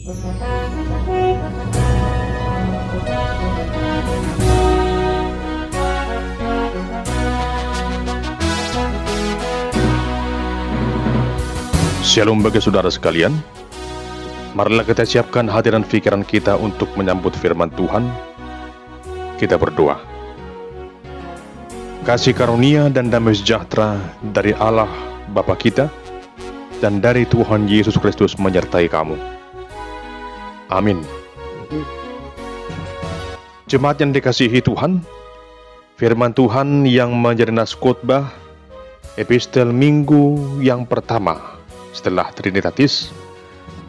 Shalom bagi saudara sekalian. Marilah kita siapkan hati dan pikiran kita untuk menyambut firman Tuhan. Kita berdoa. Kasih karunia dan damai sejahtera dari Allah Bapa kita dan dari Tuhan Yesus Kristus menyertai kamu. Amin. Jemaat yang dikasihi Tuhan, firman Tuhan yang menjadi nas khotbah epistel minggu yang pertama setelah Trinitatis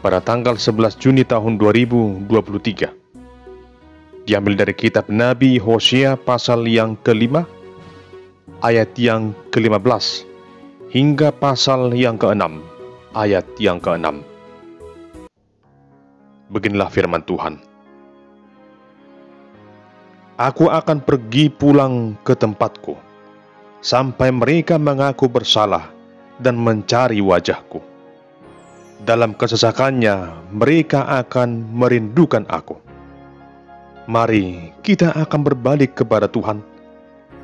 pada tanggal 11 Juni tahun 2023. Diambil dari kitab Nabi Hosea pasal yang ke-5, ayat yang ke-15, hingga pasal yang ke-6, ayat yang ke-6. Beginilah firman Tuhan. Aku akan pergi pulang ke tempatku, sampai mereka mengaku bersalah dan mencari wajahku. Dalam kesesakannya, mereka akan merindukan aku. Mari kita akan berbalik kepada Tuhan,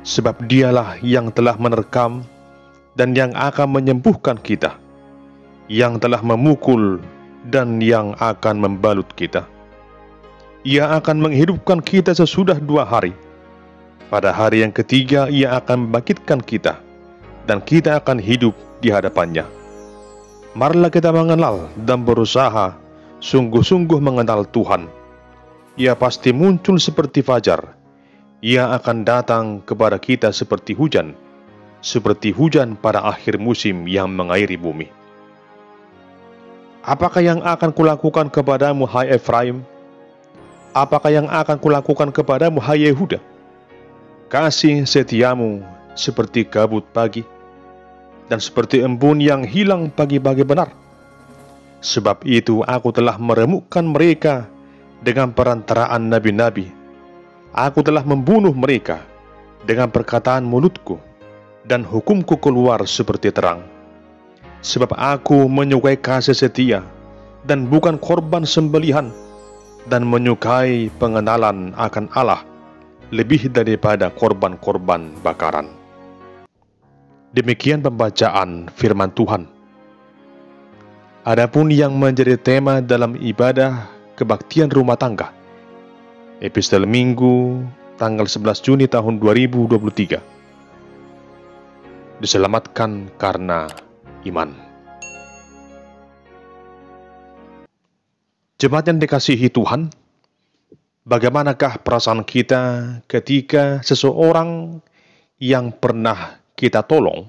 sebab Dialah yang telah menerkam dan yang akan menyembuhkan kita, yang telah memukul dan yang akan membalut kita. Ia akan menghidupkan kita sesudah 2 hari. Pada hari yang ketiga, Ia akan membangkitkan kita, dan kita akan hidup di hadapannya. Marilah kita mengenal dan berusaha sungguh-sungguh mengenal Tuhan. Ia pasti muncul seperti fajar. Ia akan datang kepada kita seperti hujan pada akhir musim yang mengairi bumi. Apakah yang akan kulakukan kepadamu, hai Efraim? Apakah yang akan kulakukan kepadamu, hai Yehuda? Kasih setiamu seperti kabut pagi, dan seperti embun yang hilang pagi-pagi benar. Sebab itu aku telah meremukkan mereka dengan perantaraan nabi-nabi. Aku telah membunuh mereka dengan perkataan mulutku, dan hukumku keluar seperti terang. Sebab aku menyukai kasih setia, dan bukan korban sembelihan, dan menyukai pengenalan akan Allah lebih daripada korban-korban bakaran. Demikian pembacaan firman Tuhan. Adapun yang menjadi tema dalam ibadah kebaktian rumah tangga, epistel minggu tanggal 11 Juni tahun 2023. Diselamatkan karena iman. Jemaat yang dikasihi Tuhan, bagaimanakah perasaan kita ketika seseorang yang pernah kita tolong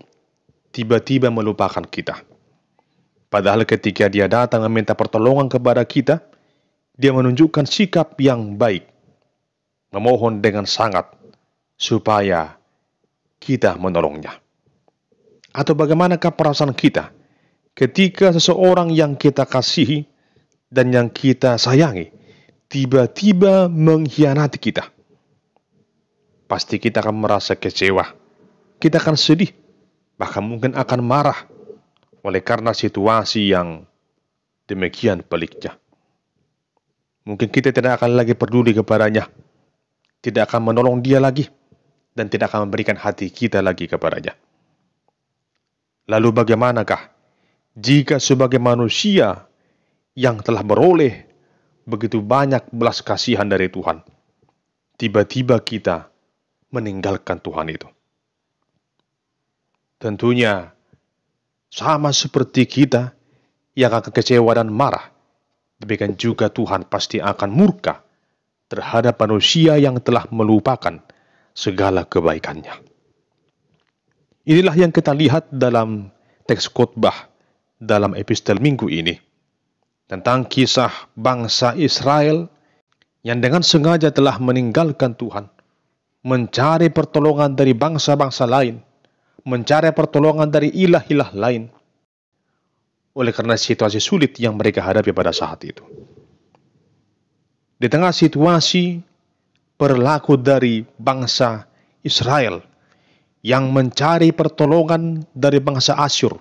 tiba-tiba melupakan kita? Padahal ketika dia datang meminta pertolongan kepada kita, dia menunjukkan sikap yang baik, memohon dengan sangat supaya kita menolongnya. Atau bagaimanakah perasaan kita ketika seseorang yang kita kasihi dan yang kita sayangi tiba-tiba mengkhianati kita? Pasti kita akan merasa kecewa. Kita akan sedih, bahkan mungkin akan marah oleh karena situasi yang demikian peliknya. Mungkin kita tidak akan lagi peduli kepadanya, tidak akan menolong dia lagi, dan tidak akan memberikan hati kita lagi kepadanya. Lalu bagaimanakah jika sebagai manusia yang telah beroleh begitu banyak belas kasihan dari Tuhan, tiba-tiba kita meninggalkan Tuhan itu? Tentunya sama seperti kita yang akan kecewa dan marah, demikian juga Tuhan pasti akan murka terhadap manusia yang telah melupakan segala kebaikannya. Inilah yang kita lihat dalam teks khotbah dalam epistel minggu ini, tentang kisah bangsa Israel yang dengan sengaja telah meninggalkan Tuhan, mencari pertolongan dari bangsa-bangsa lain, mencari pertolongan dari ilah-ilah lain, oleh karena situasi sulit yang mereka hadapi pada saat itu. Di tengah situasi perilaku dari bangsa Israel yang mencari pertolongan dari bangsa Asyur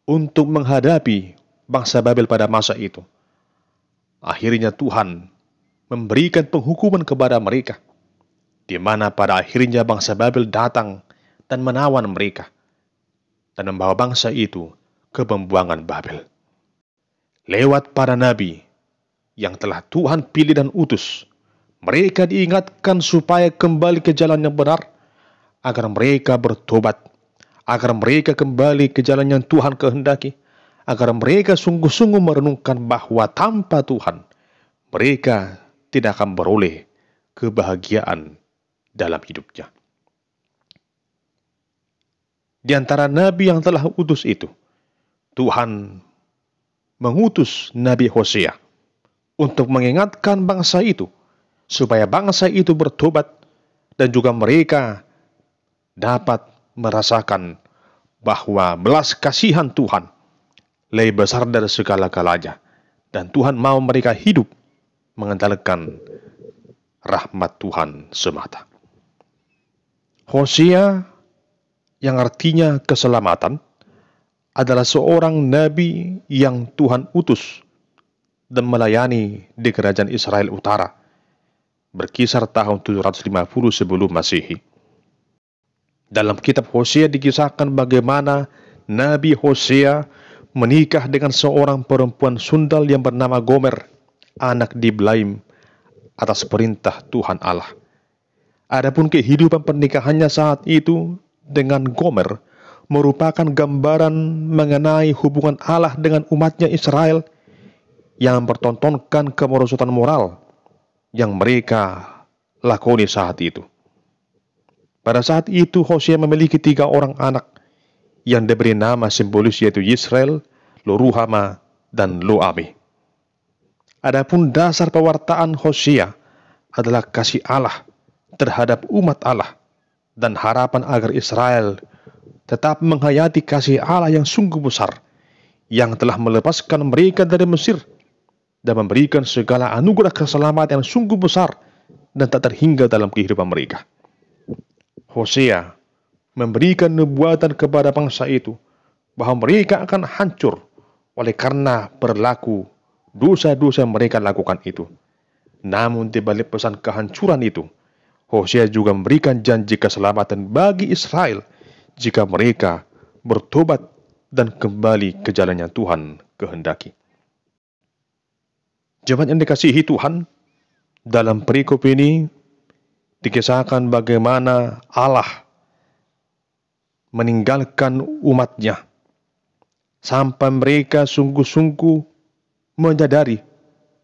untuk menghadapi bangsa Babel pada masa itu, akhirnya Tuhan memberikan penghukuman kepada mereka, di mana pada akhirnya bangsa Babel datang dan menawan mereka, dan membawa bangsa itu ke pembuangan Babel. Lewat para nabi yang telah Tuhan pilih dan utus, mereka diingatkan supaya kembali ke jalan yang benar, agar mereka bertobat, agar mereka kembali ke jalan yang Tuhan kehendaki, agar mereka sungguh-sungguh merenungkan bahwa tanpa Tuhan, mereka tidak akan beroleh kebahagiaan dalam hidupnya. Di antara nabi yang telah utus itu, Tuhan mengutus Nabi Hosea untuk mengingatkan bangsa itu, supaya bangsa itu bertobat dan juga mereka dapat merasakan bahwa belas kasihan Tuhan lebih besar dari segala-galanya, dan Tuhan mau mereka hidup mengandalkan rahmat Tuhan semata. Hosea, yang artinya keselamatan, adalah seorang nabi yang Tuhan utus dan melayani di kerajaan Israel Utara berkisar tahun 750 sebelum Masehi. Dalam kitab Hosea dikisahkan bagaimana Nabi Hosea menikah dengan seorang perempuan sundal yang bernama Gomer, anak Diblaim, atas perintah Tuhan Allah. Adapun kehidupan pernikahannya saat itu dengan Gomer merupakan gambaran mengenai hubungan Allah dengan umatnya Israel yang mempertontonkan kemerosotan moral yang mereka lakoni saat itu. Pada saat itu Hosea memiliki 3 orang anak yang diberi nama simbolis, yaitu Yisrael, Lo-ruhama, dan Lo-ami. Adapun dasar pewartaan Hosea adalah kasih Allah terhadap umat Allah dan harapan agar Israel tetap menghayati kasih Allah yang sungguh besar, yang telah melepaskan mereka dari Mesir dan memberikan segala anugerah keselamatan yang sungguh besar dan tak terhingga dalam kehidupan mereka. Hosea memberikan nubuatan kepada bangsa itu bahwa mereka akan hancur oleh karena berlaku dosa-dosa yang mereka lakukan itu. Namun di balik pesan kehancuran itu, Hosea juga memberikan janji keselamatan bagi Israel jika mereka bertobat dan kembali ke jalan yang Tuhan kehendaki. Jemaat yang dikasihi Tuhan, dalam perikop ini dikisahkan bagaimana Allah meninggalkan umatnya sampai mereka sungguh-sungguh menyadari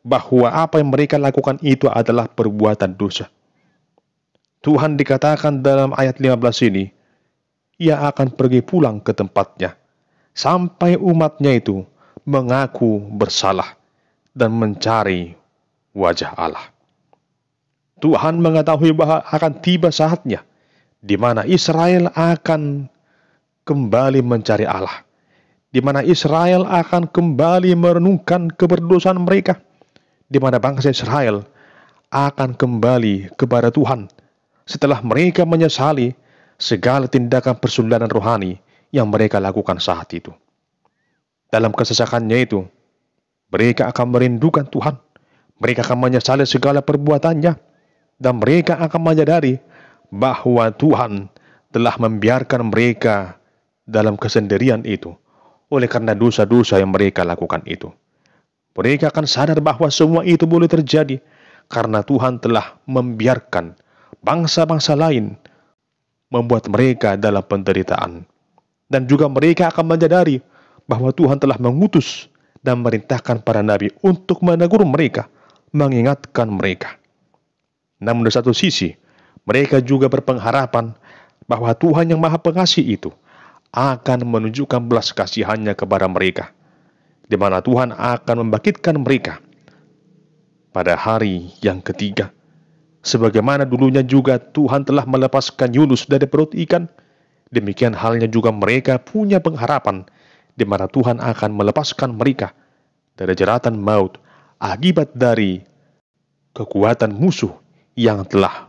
bahwa apa yang mereka lakukan itu adalah perbuatan dosa. Tuhan dikatakan dalam ayat 15 ini, Ia akan pergi pulang ke tempatnya sampai umatnya itu mengaku bersalah dan mencari wajah Allah. Tuhan mengetahui bahwa akan tiba saatnya di mana Israel akan kembali mencari Allah, di mana Israel akan kembali merenungkan keberdosaan mereka, di mana bangsa Israel akan kembali kepada Tuhan setelah mereka menyesali segala tindakan persundanan rohani yang mereka lakukan saat itu. Dalam kesesakannya itu, mereka akan merindukan Tuhan, mereka akan menyesali segala perbuatannya, dan mereka akan menyadari bahwa Tuhan telah membiarkan mereka dalam kesendirian itu oleh karena dosa-dosa yang mereka lakukan itu. Mereka akan sadar bahwa semua itu boleh terjadi karena Tuhan telah membiarkan bangsa-bangsa lain membuat mereka dalam penderitaan. Dan juga mereka akan menyadari bahwa Tuhan telah mengutus dan merintahkan para nabi untuk menegur mereka, mengingatkan mereka. Namun di satu sisi, mereka juga berpengharapan bahwa Tuhan yang Maha Pengasih itu akan menunjukkan belas kasihannya kepada mereka, di mana Tuhan akan membangkitkan mereka pada hari yang ketiga. Sebagaimana dulunya juga Tuhan telah melepaskan Yunus dari perut ikan, demikian halnya juga mereka punya pengharapan di mana Tuhan akan melepaskan mereka dari jeratan maut akibat dari kekuatan musuh yang telah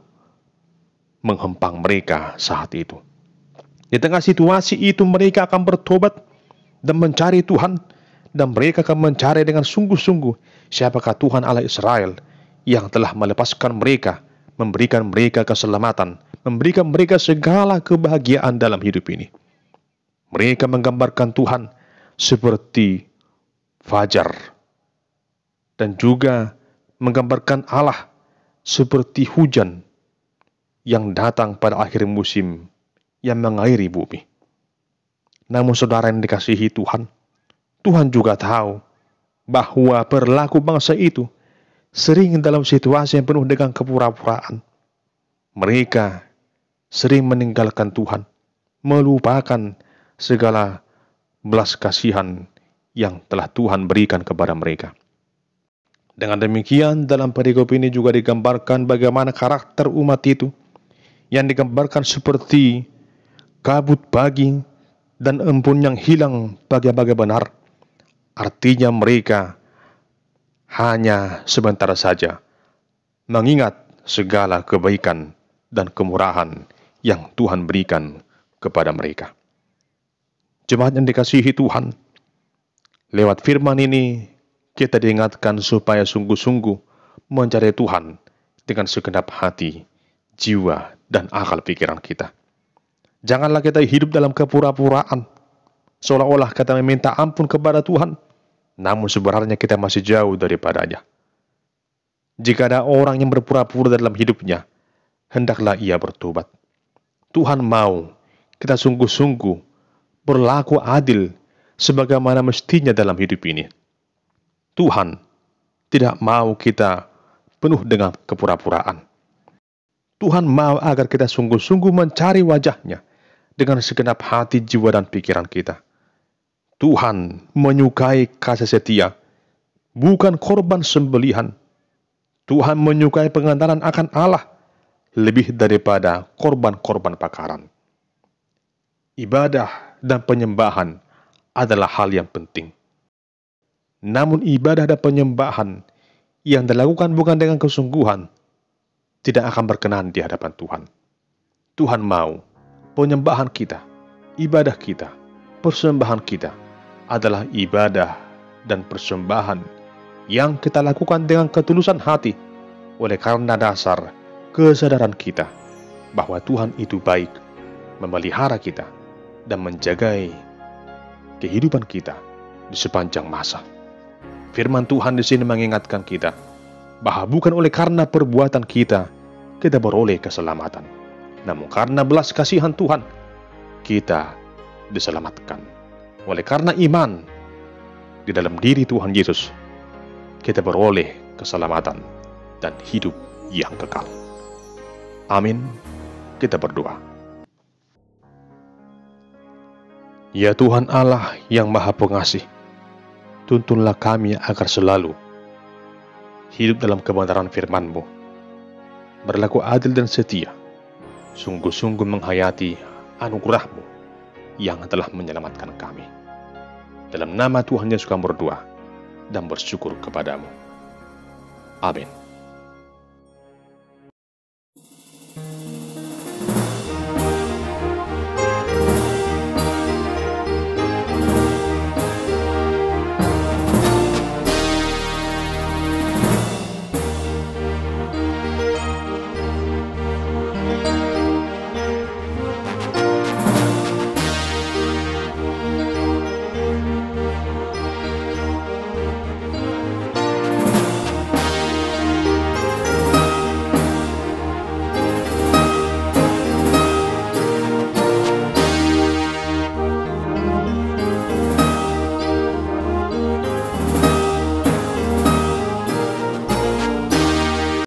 menghempang mereka saat itu. Di tengah situasi itu mereka akan bertobat dan mencari Tuhan, dan mereka akan mencari dengan sungguh-sungguh siapakah Tuhan Allah Israel yang telah melepaskan mereka, memberikan mereka keselamatan, memberikan mereka segala kebahagiaan dalam hidup ini. Mereka menggambarkan Tuhan seperti fajar dan juga menggambarkan Allah seperti hujan yang datang pada akhir musim yang mengairi bumi. Namun saudara yang dikasihi Tuhan, Tuhan juga tahu bahwa perilaku bangsa itu sering dalam situasi yang penuh dengan kepura-puraan. Mereka sering meninggalkan Tuhan, melupakan segala belas kasihan yang telah Tuhan berikan kepada mereka. Dengan demikian, dalam perikop ini juga digambarkan bagaimana karakter umat itu yang digambarkan seperti kabut pagi dan embun yang hilang bagi-bagi benar. Artinya mereka hanya sebentar saja mengingat segala kebaikan dan kemurahan yang Tuhan berikan kepada mereka. Jemaat yang dikasihi Tuhan, lewat firman ini kita diingatkan supaya sungguh-sungguh mencari Tuhan dengan segenap hati, jiwa, dan akal pikiran kita. Janganlah kita hidup dalam kepura-puraan, seolah-olah kita meminta ampun kepada Tuhan, namun sebenarnya kita masih jauh daripadanya. Jika ada orang yang berpura-pura dalam hidupnya, hendaklah ia bertobat. Tuhan mau kita sungguh-sungguh berlaku adil sebagaimana mestinya dalam hidup ini. Tuhan tidak mau kita penuh dengan kepura-puraan. Tuhan mau agar kita sungguh-sungguh mencari wajah-Nya dengan segenap hati, jiwa, dan pikiran kita. Tuhan menyukai kasih setia, bukan korban sembelihan. Tuhan menyukai pengantaran akan Allah lebih daripada korban-korban bakaran. Ibadah dan penyembahan adalah hal yang penting. Namun ibadah dan penyembahan yang dilakukan bukan dengan kesungguhan tidak akan berkenan di hadapan Tuhan. Tuhan mau penyembahan kita, ibadah kita, persembahan kita adalah ibadah dan persembahan yang kita lakukan dengan ketulusan hati oleh karena dasar kesadaran kita bahwa Tuhan itu baik, memelihara kita, dan menjaga kehidupan kita di sepanjang masa. Firman Tuhan di sini mengingatkan kita bahwa bukan oleh karena perbuatan kita beroleh keselamatan, namun karena belas kasihan Tuhan kita diselamatkan. Oleh karena iman di dalam diri Tuhan Yesus, kita beroleh keselamatan dan hidup yang kekal. Amin. Kita berdoa. Ya Tuhan Allah yang Maha Pengasih, tuntunlah kami agar selalu hidup dalam kebenaran firman-Mu, berlaku adil dan setia, sungguh-sungguh menghayati anugerah-Mu yang telah menyelamatkan kami. Dalam nama Tuhan Yesus kami berdoa dan bersyukur kepadamu. Amin.